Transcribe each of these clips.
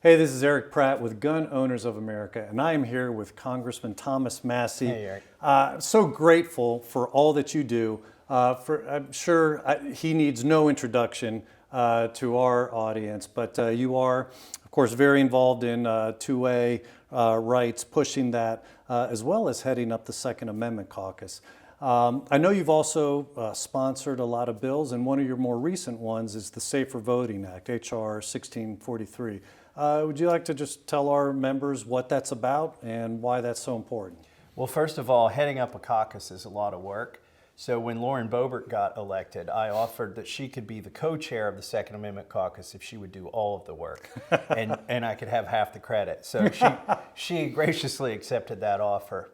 Hey, this is Eric Pratt with Gun Owners of America, and I am here with Congressman Thomas Massie. Hey, Eric. So grateful for all that you do. I'm sure he needs no introduction to our audience, but you are, of course, very involved in 2A rights, pushing that, as well as heading up the Second Amendment Caucus. I know you've also sponsored a lot of bills, and one of your more recent ones is the Safer Voting Act, H.R. 1643. Would you like to just tell our members what that's about and why that's so important? Well, first of all, heading up a caucus is a lot of work. So when Lauren Boebert got elected, I offered that she could be the co-chair of the Second Amendment Caucus if she would do all of the work, and I could have half the credit. So she graciously accepted that offer.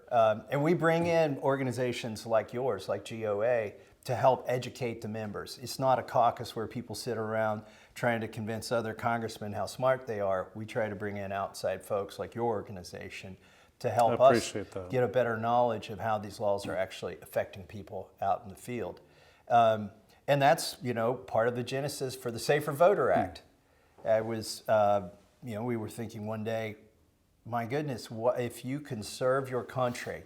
And we bring in organizations like yours, like GOA, to help educate the members. It's not a caucus where people sit around trying to convince other congressmen how smart they are. We try to bring in outside folks like your organization to help us get a better knowledge of how these laws are actually affecting people out in the field. And that's, part of the genesis for the Safer Voter Act. I was, we were thinking one day, my goodness, what if you can serve your country,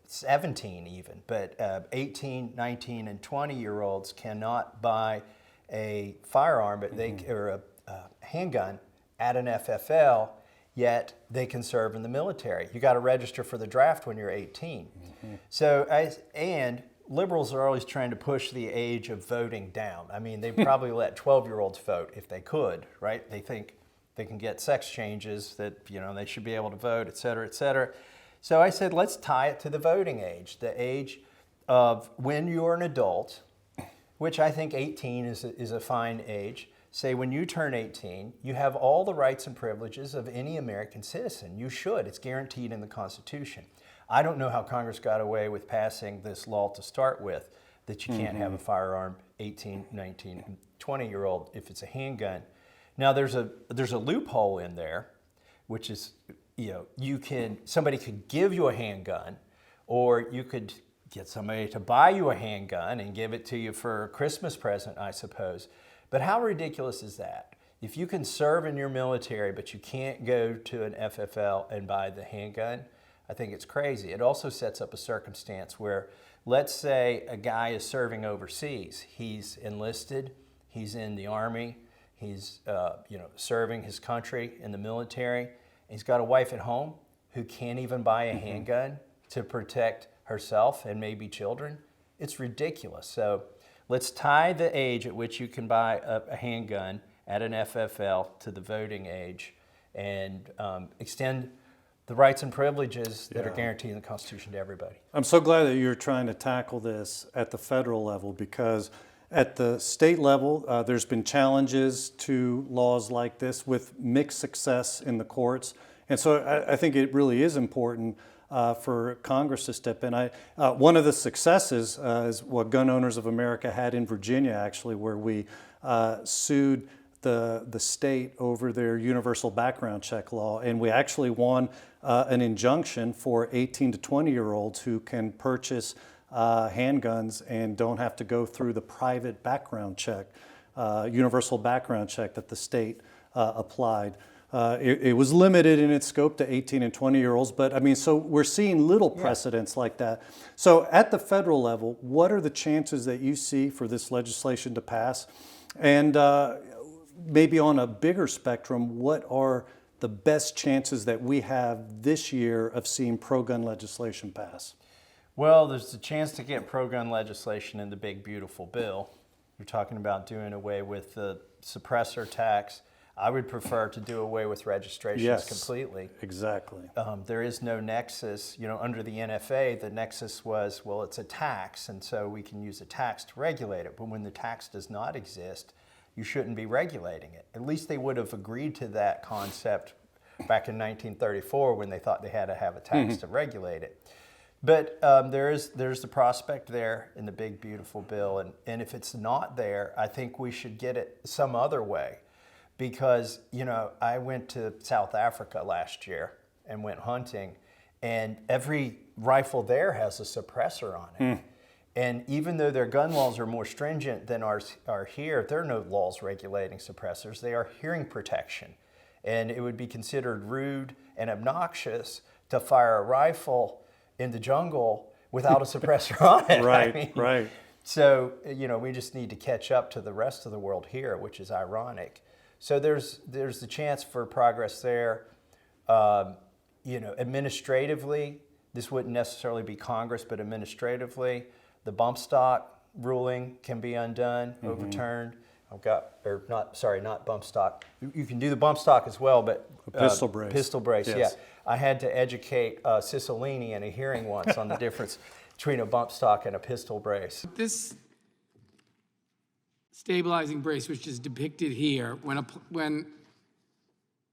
17 even, but 18, 19, and 20-year-olds cannot buy a firearm, but or a handgun at an FFL, yet they can serve in the military. You got to register for the draft when you're 18. And liberals are always trying to push the age of voting down. I mean, they probably let 12-year-olds vote if they could, right? They think they can get sex changes, that they should be able to vote, et cetera, et cetera. So I said, let's tie it to the voting age, the age of when you're an adult, which I think 18 is a fine age. Say when you turn 18, you have all the rights and privileges of any American citizen. You should. It's guaranteed in the Constitution. I don't know how Congress got away with passing this law to start with, that you can't have a firearm 18, 19, and 20-year-old if it's a handgun. Now there's a loophole in there, which is, somebody could give you a handgun, or you could get somebody to buy you a handgun and give it to you for a Christmas present, I suppose. But how ridiculous is that? If you can serve in your military, but you can't go to an FFL and buy the handgun, I think it's crazy. It also sets up a circumstance where, let's say a guy is serving overseas. He's enlisted, he's in the Army, he's serving his country in the military. He's got a wife at home who can't even buy a handgun to protect herself and maybe children. It's ridiculous. So let's tie the age at which you can buy a handgun at an FFL to the voting age, and extend the rights and privileges that are guaranteed in the Constitution to everybody. I'm so glad that you're trying to tackle this at the federal level, because at the state level, there's been challenges to laws like this with mixed success in the courts. And so I think it really is important for Congress to step in. One of the successes is what Gun Owners of America had in Virginia, actually, where we sued the state over their universal background check law, and we actually won an injunction for 18 to 20-year-olds who can purchase handguns and don't have to go through the private background check, universal background check that the state applied. It was limited in its scope to 18 and 20-year-olds, but so we're seeing little precedents like that. So at the federal level, what are the chances that you see for this legislation to pass? And maybe on a bigger spectrum, what are the best chances that we have this year of seeing pro-gun legislation pass? Well, there's a chance to get pro-gun legislation in the big, beautiful bill. You're talking about doing away with the suppressor tax. I would prefer to do away with registrations completely. Exactly. There is no nexus. Under the NFA, the nexus was, well, it's a tax, and so we can use a tax to regulate it. But when the tax does not exist, you shouldn't be regulating it. At least they would have agreed to that concept back in 1934 when they thought they had to have a tax to regulate it. But there's the prospect there in the big, beautiful bill. And if it's not there, I think we should get it some other way. Because, I went to South Africa last year and went hunting, and every rifle there has a suppressor on it. And even though their gun laws are more stringent than ours are here, there are no laws regulating suppressors. They are hearing protection. And it would be considered rude and obnoxious to fire a rifle in the jungle without a suppressor on it. Right, right. So, we just need to catch up to the rest of the world here, which is ironic. So there's the chance for progress there. Administratively, this wouldn't necessarily be Congress, but administratively, the bump stock ruling can be undone, overturned. Not bump stock. You can do the bump stock as well, but pistol brace. Pistol brace, yes. yeah. I had to educate Cicilline in a hearing once on the difference between a bump stock and a pistol brace. This stabilizing brace, which is depicted here, when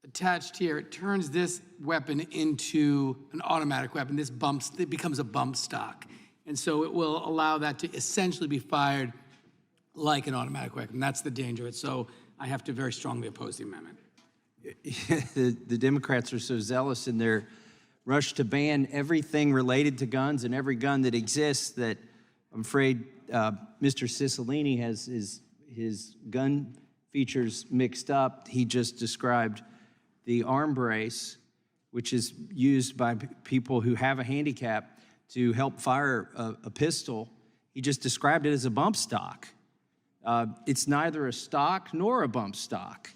attached here, it turns this weapon into an automatic weapon. It becomes a bump stock. And so it will allow that to essentially be fired like an automatic weapon. That's the danger. So I have to very strongly oppose the amendment. The Democrats are so zealous in their rush to ban everything related to guns and every gun that exists that I'm afraid Mr. Cicilline has his gun features mixed up. He just described the arm brace, which is used by people who have a handicap to help fire a pistol. He just described it as a bump stock. It's neither a stock nor a bump stock.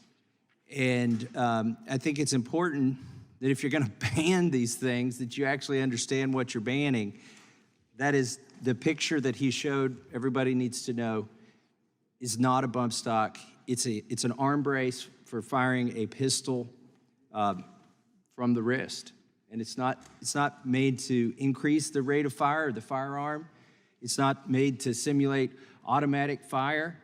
And I think it's important that if you're going to ban these things, that you actually understand what you're banning. That is the picture that he showed, everybody needs to know, is not a bump stock. It's an arm brace for firing a pistol from the wrist. And it's not made to increase the rate of fire of the firearm. It's not made to simulate automatic fire.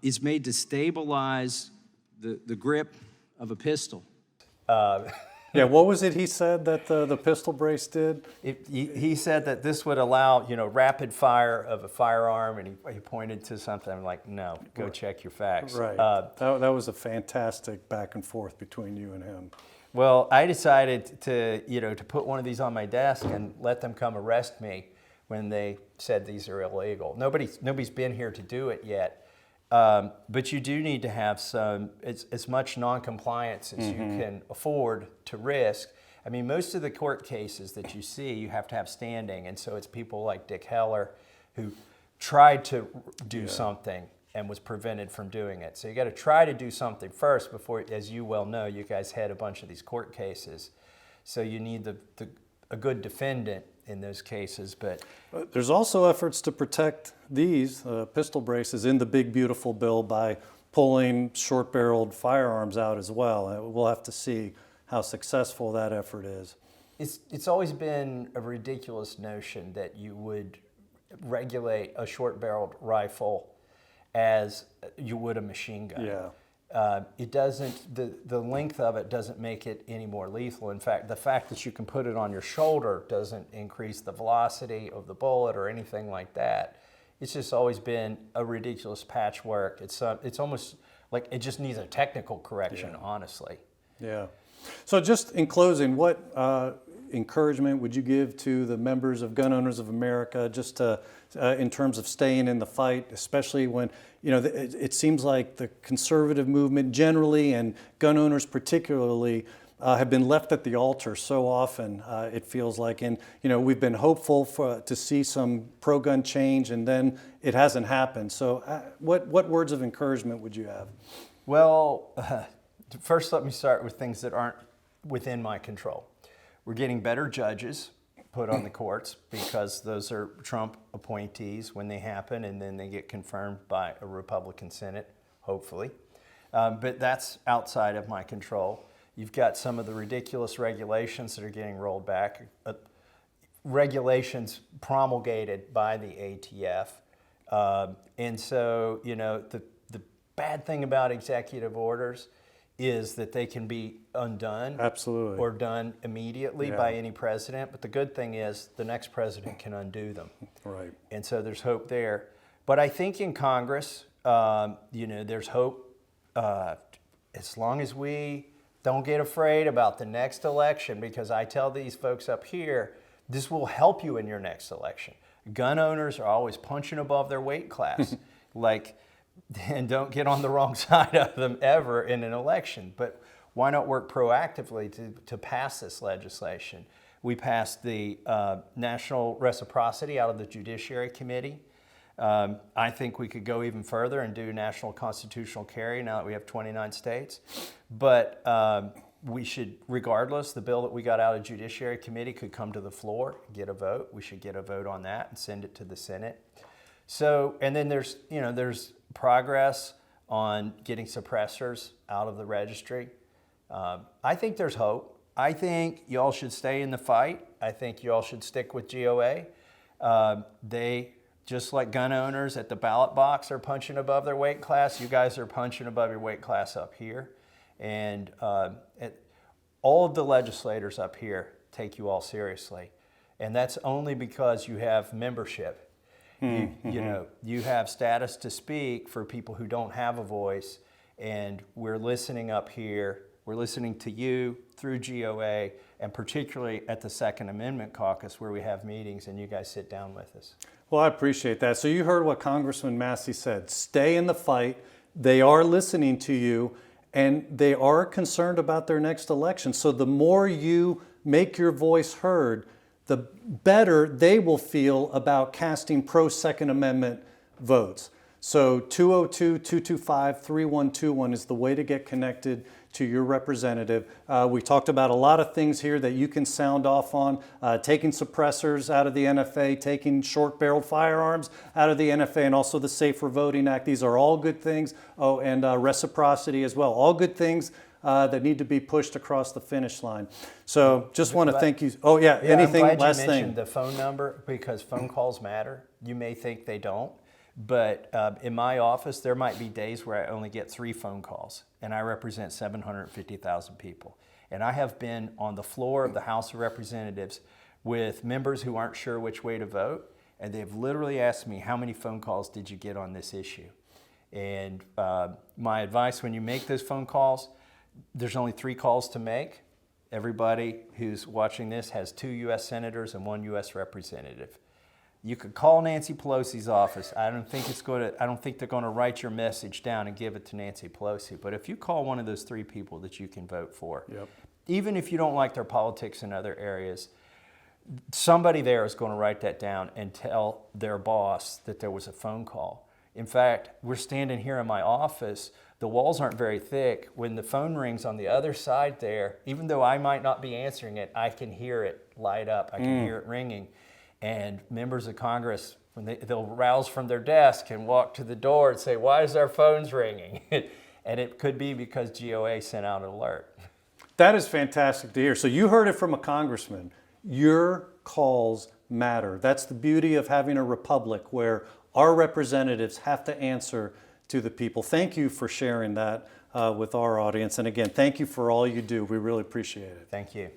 It's made to stabilize the grip of a pistol. Yeah, what was it he said that the pistol brace did? He said that this would allow, rapid fire of a firearm, and he pointed to something. I'm like, no, go check your facts. Right. That was a fantastic back and forth between you and him. Well, I decided to put one of these on my desk and let them come arrest me when they said these are illegal. Nobody's been here to do it yet. But you do need to have as much non-compliance as you can afford to risk. I mean, most of the court cases that you see, you have to have standing. And so it's people like Dick Heller who tried to do something and was prevented from doing it. So you got to try to do something first before, as you well know, you guys had a bunch of these court cases. So you need a good defendant in those cases. But there's also efforts to protect these pistol braces in the big beautiful bill by pulling short-barreled firearms out as well. We'll have to see how successful that effort is. It's always been a ridiculous notion that you would regulate a short-barreled rifle as you would a machine gun. Yeah. It doesn't, the length of it doesn't make it any more lethal. In fact, the fact that you can put it on your shoulder doesn't increase the velocity of the bullet or anything like that. It's just always been a ridiculous patchwork. It's almost like it just needs a technical correction, honestly. Yeah. So just in closing, what encouragement would you give to the members of Gun Owners of America just to, in terms of staying in the fight, especially when, it seems like the conservative movement generally and gun owners particularly have been left at the altar so often, it feels like. And, we've been hopeful to see some pro-gun change, and then it hasn't happened. So what words of encouragement would you have? Well, first let me start with things that aren't within my control. We're getting better judges put on the courts because those are Trump appointees when they happen, and then they get confirmed by a Republican Senate, hopefully. But that's outside of my control. You've got some of the ridiculous regulations that are getting rolled back, regulations promulgated by the ATF. And so, the bad thing about executive orders is that they can be undone. Absolutely. Or done immediately by any president. But the good thing is the next president can undo them. Right. And so there's hope there. But I think in Congress, there's hope as long as we don't get afraid about the next election, because I tell these folks up here, this will help you in your next election. Gun owners are always punching above their weight class. Like, and don't get on the wrong side of them ever in an election. But why not work proactively to pass this legislation? We passed the national reciprocity out of the Judiciary Committee. I think we could go even further and do national constitutional carry now that we have 29 states. But we should, regardless, the bill that we got out of Judiciary Committee could come to the floor, get a vote. We should get a vote on that and send it to the Senate. So, and then there's progress on getting suppressors out of the registry. I think there's hope. I think y'all should stay in the fight. I think y'all should stick with GOA. They, just like gun owners at the ballot box are punching above their weight class, you guys are punching above your weight class up here. And all of the legislators up here take you all seriously. And that's only because you have membership. You know, you have status to speak for people who don't have a voice, and we're listening up here. We're listening to you through GOA, and particularly at the Second Amendment Caucus where we have meetings and you guys sit down with us. Well, I appreciate that. So you heard what Congressman Massie said. Stay in the fight. They are listening to you, and they are concerned about their next election. So the more you make your voice heard, the better they will feel about casting pro-Second Amendment votes. So 202-225-3121 is the way to get connected to your representative. We talked about a lot of things here that you can sound off on, taking suppressors out of the NFA, taking short-barreled firearms out of the NFA, and also the Safer Voting Act. These are all good things. Oh, and reciprocity as well. All good things that need to be pushed across the finish line. So just want to thank you. Oh yeah, anything, I'm glad last you mentioned thing. the phone number, because phone calls matter. You may think they don't, but in my office, there might be days where I only get 3 phone calls, and I represent 750,000 people. And I have been on the floor of the House of Representatives with members who aren't sure which way to vote, and they've literally asked me, how many phone calls did you get on this issue? And my advice when you make those phone calls, there's only 3 calls to make. Everybody who's watching this has 2 U.S. senators and 1 U.S. representative. You could call Nancy Pelosi's office. I don't think they're going to write your message down and give it to Nancy Pelosi. But if you call one of those 3 people that you can vote for, even if you don't like their politics in other areas, somebody there is going to write that down and tell their boss that there was a phone call. In fact, we're standing here in my office. The walls aren't very thick. When the phone rings on the other side there, even though I might not be answering it, I can hear it light up. I can hear it ringing. And members of Congress, when they'll rouse from their desk and walk to the door and say, why is our phones ringing? And it could be because GOA sent out an alert. That is fantastic to hear. So you heard it from a congressman. Your calls matter. That's the beauty of having a republic where our representatives have to answer to the people. Thank you for sharing that with our audience. And again, thank you for all you do. We really appreciate it. Thank you.